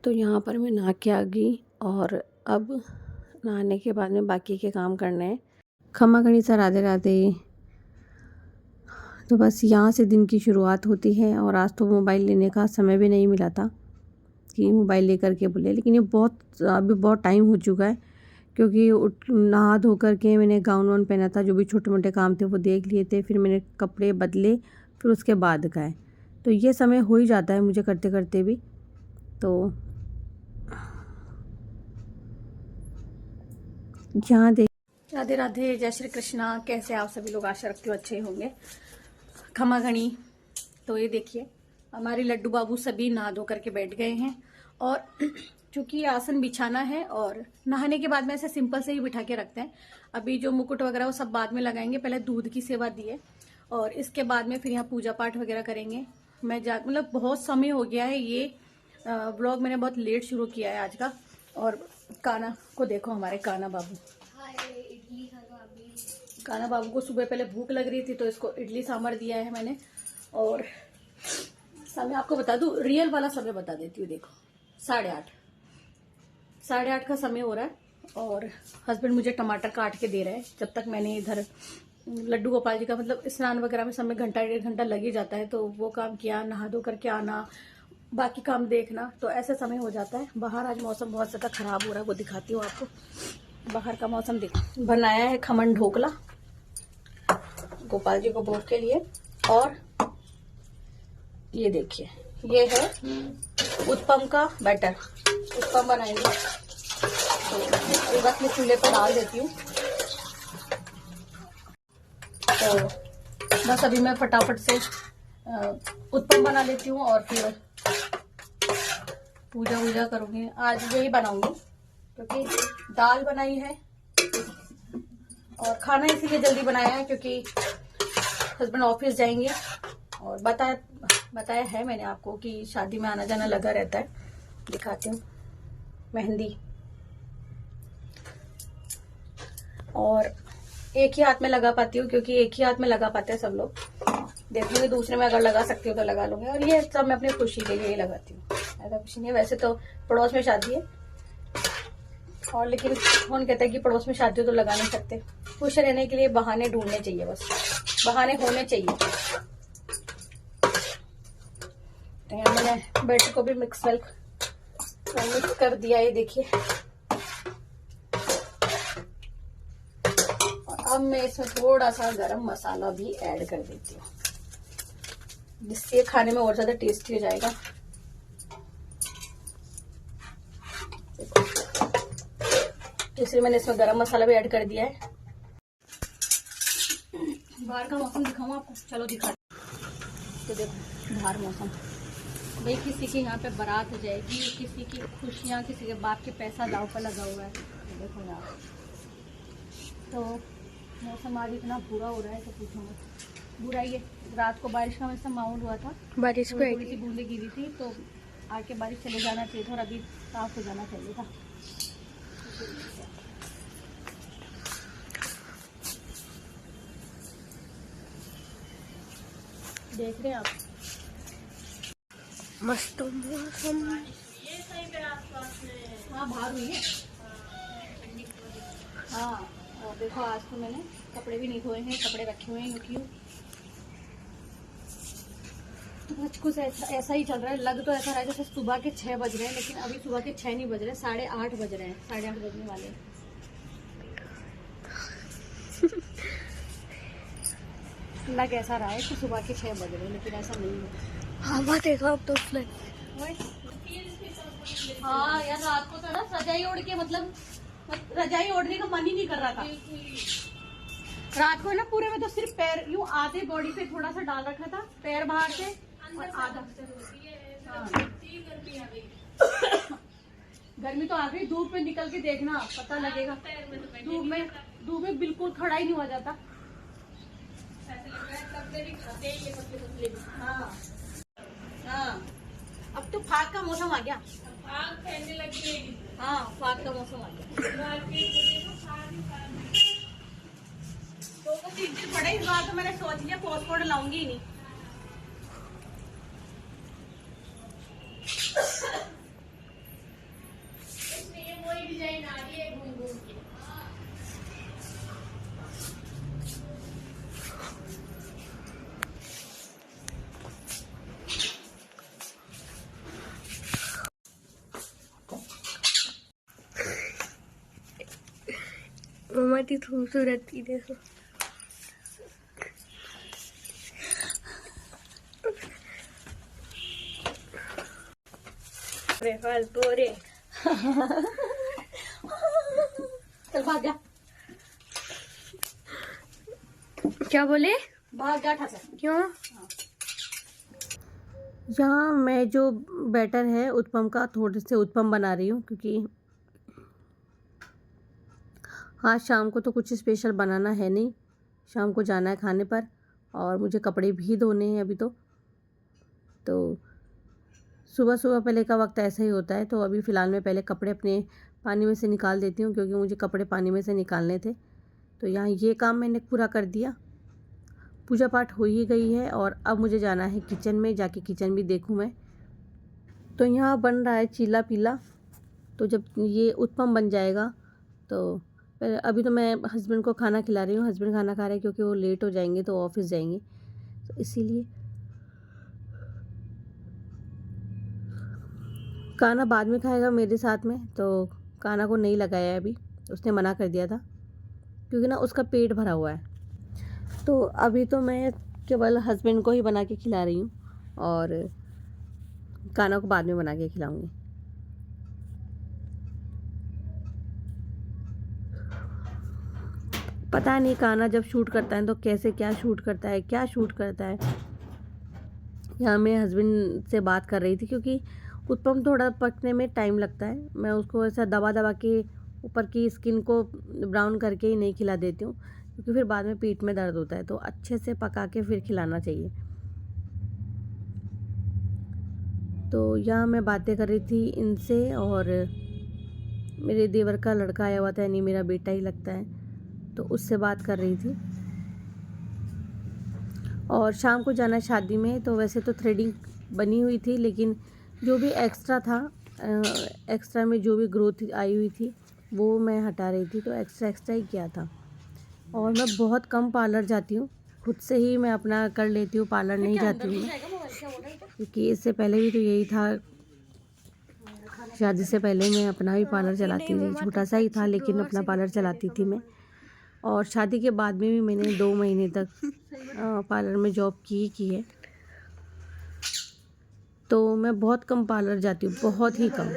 तो यहाँ पर मैं नहा के आ गई और अब नहाने के बाद में बाकी के काम करने हैं। खम्मा घड़ी सा राधे राधे। तो बस यहाँ से दिन की शुरुआत होती है और आज तो मोबाइल लेने का समय भी नहीं मिला था कि मोबाइल लेकर के बोले, लेकिन ये अभी बहुत टाइम हो चुका है क्योंकि नहा धो कर के मैंने गाउन वाउन पहना था, जो भी छोटे मोटे काम थे वो देख लिए थे, फिर मैंने कपड़े बदले, फिर उसके बाद गए। तो ये समय हो ही जाता है मुझे करते करते भी। तो यहाँ देख, राधे राधे, जय श्री कृष्णा। कैसे आप सभी लोग? आशा रखती हूँ अच्छे ही होंगे। खमा घनी। तो ये देखिए, हमारे लड्डू बाबू सभी नहा धो करके बैठ गए हैं और चूंकि आसन बिछाना है और नहाने के बाद में ऐसे सिंपल से ही बिठा के रखते हैं। अभी जो मुकुट वगैरह वो सब बाद में लगाएंगे, पहले दूध की सेवा दिए और इसके बाद में फिर यहाँ पूजा पाठ वगैरह करेंगे। मतलब बहुत समय हो गया है, ये व्लॉग मैंने बहुत लेट शुरू किया है आज का। और काना को देखो, हमारे काना बाबू। काना बाबू को सुबह पहले भूख लग रही थी तो इसको इडली सांभर दिया है मैंने। और समय आपको बता दूं, रियल वाला समय बता देती हूँ। देखो 8:30 का समय हो रहा है और हस्बैंड मुझे टमाटर काट के दे रहे हैं। जब तक मैंने इधर लड्डू गोपाल जी का मतलब स्नान वगैरह में समय घंटा 1.5 घंटा लग ही जाता है, तो वो काम किया, नहा धो करके आना, बाकी काम देखना, तो ऐसा समय हो जाता है। बाहर आज मौसम बहुत ज्यादा खराब हो रहा है, वो दिखाती हूँ आपको। बाहर का मौसम बनाया है खमन ढोकला गोपाल जी को भोग के लिए। और ये देखिए, ये है उत्पम का बैटर। उत्पम बनाएंगे तो बस मैं चूल्हे पर डाल देती हूँ। तो बस अभी मैं फटाफट से उत्पम बना लेती हूँ और फिर पूजा वूजा करूंगी। आज यही बनाऊंगी क्योंकि दाल बनाई है और खाना इसीलिए जल्दी बनाया है क्योंकि हस्बैंड ऑफिस जाएंगे। और बताया है मैंने आपको कि शादी में आना जाना लगा रहता है। दिखाती हूँ मेहंदी, और एक ही हाथ में लगा पाती हूँ क्योंकि एक ही हाथ में लगा पाते हैं सब लोग। देखूंगी दूसरे में अगर लगा सकती हूँ तो लगा लूंगी। और ये सब मैं अपनी खुशी के लिए ही लगाती हूँ, ऐसा कुछ नहीं है। वैसे तो पड़ोस में शादी है और लेकिन कौन कहता है कि पड़ोस में शादी हो तो लगा नहीं सकते। खुश रहने के लिए बहाने ढूंढने चाहिए, बस बहाने होने चाहिए। तो यहाँ मैंने बैटर को भी मिक्स कर दिया, ये देखिए। और अब मैं इसमें थोड़ा सा गरम मसाला भी ऐड कर देती हूँ जिससे खाने में और ज्यादा टेस्टी हो जाएगा। इसलिए मैंने इसमें गरम मसाला भी ऐड कर दिया है। बाहर का मौसम दिखाऊं आपको? चलो दिखा। तो देखो बाहर मौसम, भाई किसी के यहाँ पे बारात हो जाएगी, किसी की खुशियाँ, किसी के बाप के पैसा दाव पर लगा हुआ है। तो देखो यार, तो मौसम आज इतना बुरा हो रहा है तो पूछो मत। बुरा ही है। रात को बारिश का वैसा माहौल हुआ था, बारिश पे थोड़ी सी बूंदें गिरी थी, तो आके बारिश चले जाना चाहिए था और अभी साफ हो जाना चाहिए था। देख रहे हैं आप, मस्त मौसम। हाँ बाहर हुई है। हाँ और देखो, आज तो मैंने कपड़े भी नहीं धोए हैं, कपड़े रखे हुए हैं क्योंकि कुछ ऐसा ही चल रहा है। लग तो ऐसा रहा है जैसे सुबह के 6 बज रहे हैं, लेकिन अभी सुबह के 6 नहीं बज रहे, 8:30 बज रहे हैं, 8:30 बजने वाले हैं। लग ऐसा रहा है कि सुबह के 6 बज रहे हैं, लेकिन ऐसा नहीं है। हाँ बात है अब तो हाँ यार, रात को तो ना रजाई ओढ़ के मतलब रजाई ओढ़ने का मन ही नहीं कर रहा था। रात को है ना, पूरे में तो सिर्फ पैर यूं आधे बॉडी पे थोड़ा सा डाल रखा था, पैर बाहर से और आधा। गर्मी तो आ गई। धूप में निकल के देखना, पता लगेगा। धूप में बिल्कुल खड़ा ही नहीं हुआ जाता। हाँ हाँ, अब तो फाग का मौसम आ गया। फाग फैलने लगी। हाँ, फाग का मौसम आ गया। तो 3 दिन पड़े इस बार, तो मैंने सोच लिया पोस्टपोर्ट लाऊंगी ही नहीं। मम्मा की खूबसूरती देखो। फालतू रे। चल भाग जा। क्या बोले? भाग जा ठासा। क्यों? यहाँ मैं जो बैटर है उत्पम का, थोड़े से उत्पम बना रही हूँ, क्योंकि आज शाम को तो कुछ स्पेशल बनाना है नहीं, शाम को जाना है खाने पर, और मुझे कपड़े भी धोने हैं अभी। तो सुबह सुबह पहले का वक्त ऐसा ही होता है। तो अभी फ़िलहाल मैं पहले कपड़े अपने पानी में से निकाल देती हूँ, क्योंकि मुझे कपड़े पानी में से निकालने थे। तो यहाँ ये काम मैंने पूरा कर दिया, पूजा पाठ हो ही गई है, और अब मुझे जाना है किचन में, जाके किचन भी देखूँ मैं। तो यहाँ बन रहा है चीला पीला। तो जब ये उत्पम बन जाएगा तो अभी तो मैं हस्बैंड को खाना खिला रही हूँ। हस्बैंड खाना खा रहे हैं क्योंकि वो लेट हो जाएंगे तो ऑफिस जाएंगे, तो इसीलिए। काना बाद में खाएगा मेरे साथ में, तो काना को नहीं लगाया है अभी, उसने मना कर दिया था, क्योंकि ना उसका पेट भरा हुआ है। तो अभी तो मैं केवल हस्बैंड को ही बना के खिला रही हूँ, और काना को बाद में बना के खिलाऊंगी। पता नहीं काना जब शूट करता है तो कैसे क्या शूट करता है, क्या शूट करता है। यहाँ मैं हस्बैंड से बात कर रही थी, क्योंकि उत्पम थोड़ा पकने में टाइम लगता है। मैं उसको ऐसा दबा दबा के ऊपर की स्किन को ब्राउन करके ही नहीं खिला देती हूँ, क्योंकि फिर बाद में पेट में दर्द होता है। तो अच्छे से पका के फिर खिलाना चाहिए। तो यहाँ मैं बातें कर रही थी इनसे, और मेरे देवर का लड़का आया हुआ था, यानी मेरा बेटा ही लगता है, तो उससे बात कर रही थी। और शाम को जाना शादी में, तो वैसे तो थ्रेडिंग बनी हुई थी, लेकिन जो भी एक्स्ट्रा था, एक्स्ट्रा में जो भी ग्रोथ आई हुई थी वो मैं हटा रही थी, तो एक्स्ट्रा ही किया था। और मैं बहुत कम पार्लर जाती हूँ, खुद से ही मैं अपना कर लेती हूँ, पार्लर नहीं जाती हूँ मैं, क्योंकि इससे पहले भी तो यही था। शादी से पहले मैं अपना भी पार्लर चलाती थी, छोटा सा ही था लेकिन अपना पार्लर चलाती थी मैं। और शादी के बाद में भी मैंने 2 महीने तक पार्लर में जॉब की है। तो मैं बहुत कम पार्लर जाती हूँ, बहुत ही कम।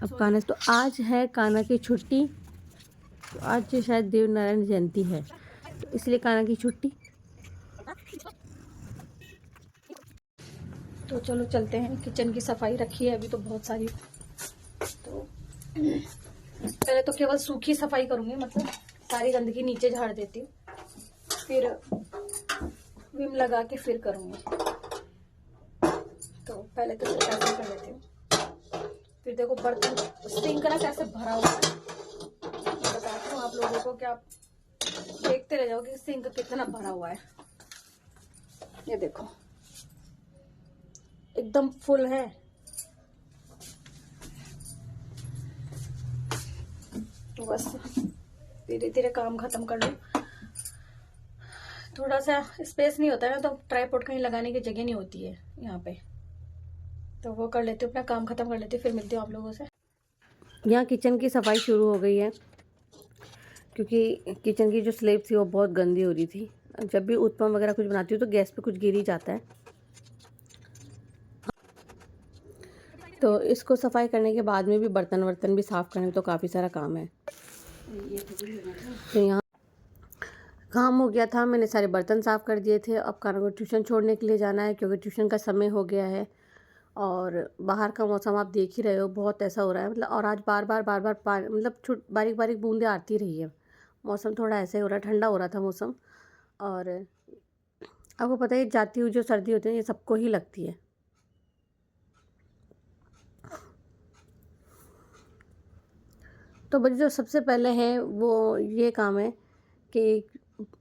अब काना, तो आज है काना की छुट्टी, तो आज शायद देव नारायण जयंती है, तो इसलिए काना की छुट्टी। तो चलो चलते हैं। किचन की सफाई रखी है अभी तो बहुत सारी। तो पहले तो केवल सूखी सफाई करूंगी, मतलब सारी गंदगी नीचे झाड़ देती हूँ, फिर विम लगा के फिर करूंगी। तो पहले तो सिर्फ ऐसे कर लेती हूँ। फिर देखो बर्तन सिंक ना कैसे भरा हुआ है, बताती हूँ आप लोगों को, कि आप देखते रह जाओगे सिंक कितना भरा हुआ है। ये देखो एकदम फुल है। तो बस धीरे धीरे काम खत्म कर लूं। थोड़ा सा स्पेस नहीं होता है ना, तो ट्राइपॉड कहीं लगाने की जगह नहीं होती है यहाँ पे, तो वो कर लेती हूँ, अपना काम खत्म कर लेती हूँ, फिर मिलती हूँ आप लोगों से। यहाँ किचन की सफाई शुरू हो गई है, क्योंकि किचन की जो स्लेब थी वो बहुत गंदी हो रही थी। जब भी उत्पम वगैरह कुछ बनाती हूँ तो गैस पे कुछ गिर ही जाता है। तो इसको सफाई करने के बाद में भी बर्तन वर्तन भी साफ़ करने में तो काफ़ी सारा काम है। तो यहाँ काम हो गया था, मैंने सारे बर्तन साफ़ कर दिए थे। अब काना को ट्यूशन छोड़ने के लिए जाना है, क्योंकि ट्यूशन का समय हो गया है। और बाहर का मौसम आप देख ही रहे हो, बहुत ऐसा हो रहा है, मतलब। और आज बार बार मतलब बारीक बारीक बूंदें आती रही है। मौसम थोड़ा ऐसा ही हो रहा है, ठंडा हो रहा था मौसम। और आपको पता है जाती हुई जो सर्दी होती है ये सबको ही लगती है। तो बड़ी जो सबसे पहले है वो ये काम है कि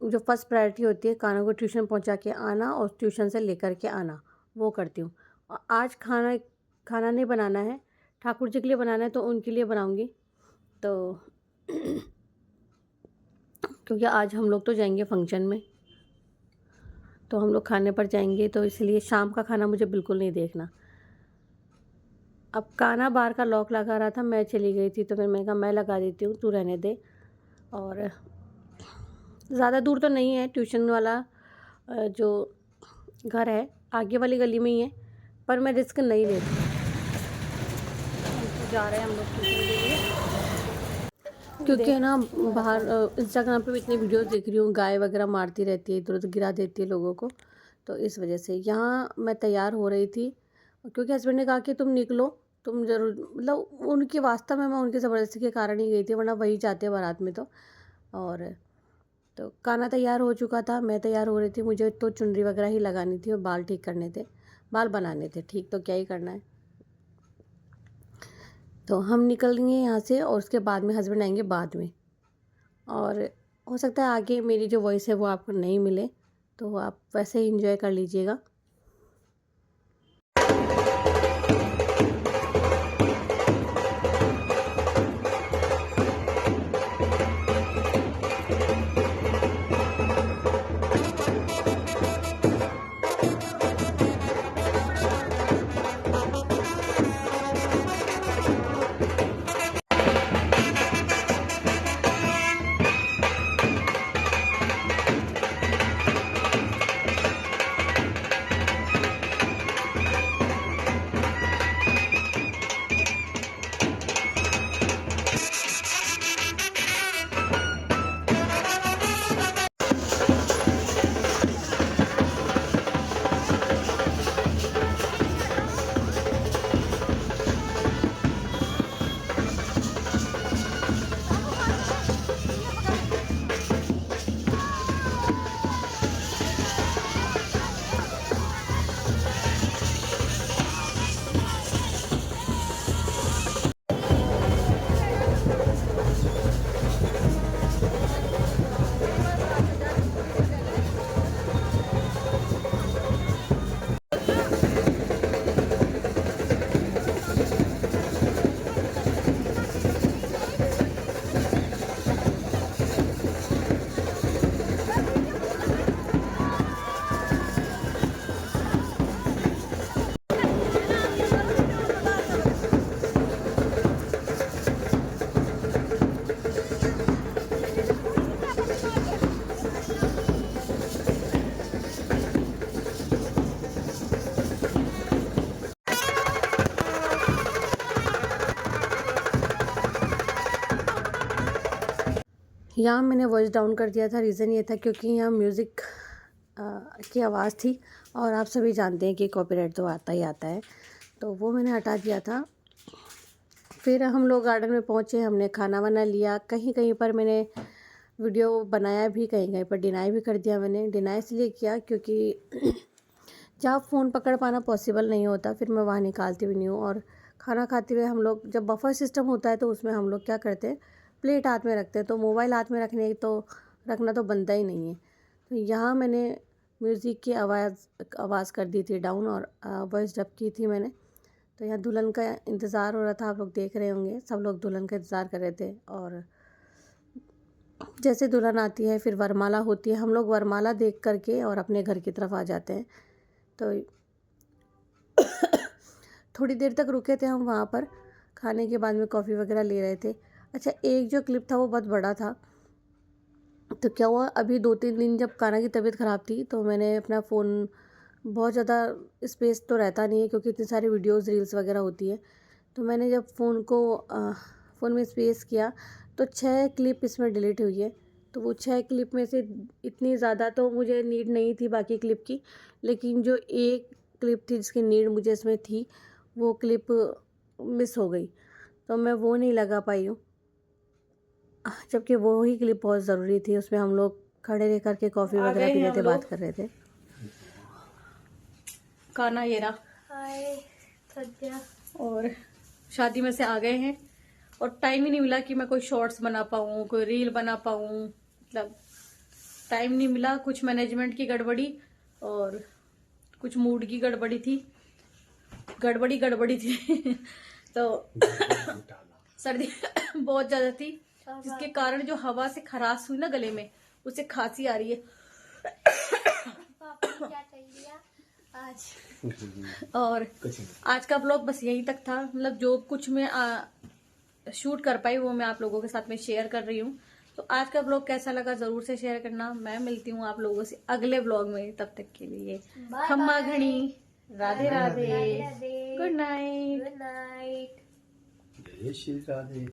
जो फर्स्ट प्रायोरिटी होती है, काना को ट्यूशन पहुंचा के आना और ट्यूशन से लेकर के आना, वो करती हूँ। और आज खाना नहीं बनाना है, ठाकुर जी के लिए बनाना है, तो उनके लिए बनाऊंगी। तो क्योंकि आज हम लोग तो जाएंगे फंक्शन में, तो हम लोग खाने पर जाएंगे, तो इसलिए शाम का खाना मुझे बिल्कुल नहीं देखना। अब काना बाहर का लॉक लगा रहा था, मैं चली गई थी, तो फिर मैंने कहा मैं लगा देती हूँ, तू रहने दे। और ज़्यादा दूर तो नहीं है, ट्यूशन वाला जो घर है आगे वाली गली में ही है, पर मैं रिस्क नहीं लेती। तो जा रहे हैं हम लोग ट्यूशन के लिए, क्योंकि है ना बाहर इंस्टाग्राम पे भी इतनी वीडियोस देख रही हूँ, गाय वगैरह मारती रहती है, इधर उधर गिरा देती है लोगों को। तो इस वजह से यहाँ मैं तैयार हो रही थी, क्योंकि हस्बैंड ने कहा कि तुम निकलो, तुम ज़रूर, मतलब उनकी वास्ता में मैं उनकी ज़बरदस्ती के कारण ही गई थी, वरना वही जाते बारात में तो। और तो काना तैयार हो चुका था, मैं तैयार हो रही थी, मुझे तो चुनरी वगैरह ही लगानी थी और बाल ठीक करने थे, बाल बनाने थे, ठीक तो क्या ही करना है। तो हम निकलेंगे यहाँ से और उसके बाद में हस्बैंड आएंगे बाद में। और हो सकता है आगे मेरी जो वॉइस है वो आपको नहीं मिले, तो आप वैसे ही इंजॉय कर लीजिएगा। यहाँ मैंने वॉइस डाउन कर दिया था, रीज़न ये था क्योंकि यहाँ म्यूज़िक की आवाज़ थी, और आप सभी जानते हैं कि कॉपीराइट तो आता ही आता है, तो वो मैंने हटा दिया था। फिर हम लोग गार्डन में पहुँचे, हमने खाना वाना लिया, कहीं कहीं पर मैंने वीडियो बनाया भी, कहीं कहीं पर डिनाई भी कर दिया। मैंने डिनाई इसलिए किया क्योंकि जहाँ फ़ोन पकड़ पाना पॉसिबल नहीं होता, फिर मैं वहाँ निकालती भी नहीं हूँ। और खाना खाते हुए हम लोग, जब बफर सिस्टम होता है तो उसमें हम लोग क्या करते हैं, प्लेट हाथ में रखते हैं, तो मोबाइल हाथ में रखना तो बनता ही नहीं है। तो यहाँ मैंने म्यूज़िक की आवाज़ कर दी थी डाउन, और वॉइस डब की थी मैंने। तो यहाँ दुल्हन का इंतज़ार हो रहा था, आप लोग देख रहे होंगे, सब लोग दुल्हन का इंतज़ार कर रहे थे। और जैसे दुल्हन आती है फिर वरमाला होती है, हम लोग वरमाला देख करके और अपने घर की तरफ आ जाते हैं। तो थोड़ी देर तक रुके थे हम वहाँ पर, खाने के बाद में कॉफ़ी वगैरह ले रहे थे। अच्छा, एक जो क्लिप था वो बहुत बड़ा था, तो क्या हुआ, अभी 2-3 दिन जब कान्हा की तबीयत ख़राब थी तो मैंने अपना फ़ोन, बहुत ज़्यादा स्पेस तो रहता नहीं है क्योंकि इतनी सारी वीडियोज़ रील्स वगैरह होती है, तो मैंने जब फ़ोन में स्पेस किया तो 6 क्लिप इसमें डिलीट हुई है। तो वो 6 क्लिप में से इतनी ज़्यादा तो मुझे नीड नहीं थी बाकी क्लिप की, लेकिन जो एक क्लिप थी जिसकी नीड मुझे इसमें थी, वो क्लिप मिस हो गई, तो मैं वो नहीं लगा पाई हूँ, जबकि वो ही क्लिप बहुत ज़रूरी थी। उसमें हम लोग खड़े रह कर के कॉफ़ी वगैरह पी रहे थे, बात कर रहे थे। कान्हा ये रहा, हाय सत्या। और शादी में से आ गए हैं, और टाइम ही नहीं मिला कि मैं कोई शॉर्ट्स बना पाऊँ, कोई रील बना पाऊँ, मतलब टाइम नहीं मिला। कुछ मैनेजमेंट की गड़बड़ी और कुछ मूड की गड़बड़ी थी, तो सर्दी बहुत ज्यादा थी, जिसके कारण जो हवा से खराश हुई ना गले में, उससे खांसी आ रही है। पापा ने क्या चाहिए आज? और आज का ब्लॉग बस यहीं तक था, मतलब जो कुछ मैं शूट कर पाई वो मैं आप लोगों के साथ में शेयर कर रही हूँ। तो आज का ब्लॉग कैसा लगा जरूर से शेयर करना। मैं मिलती हूँ आप लोगों से अगले ब्लॉग में, तब तक के लिए Bye खम्मा bye. घड़ी, Radhe Radhe, Radhe Radhe. Good night. Good night. जय श्री राधे।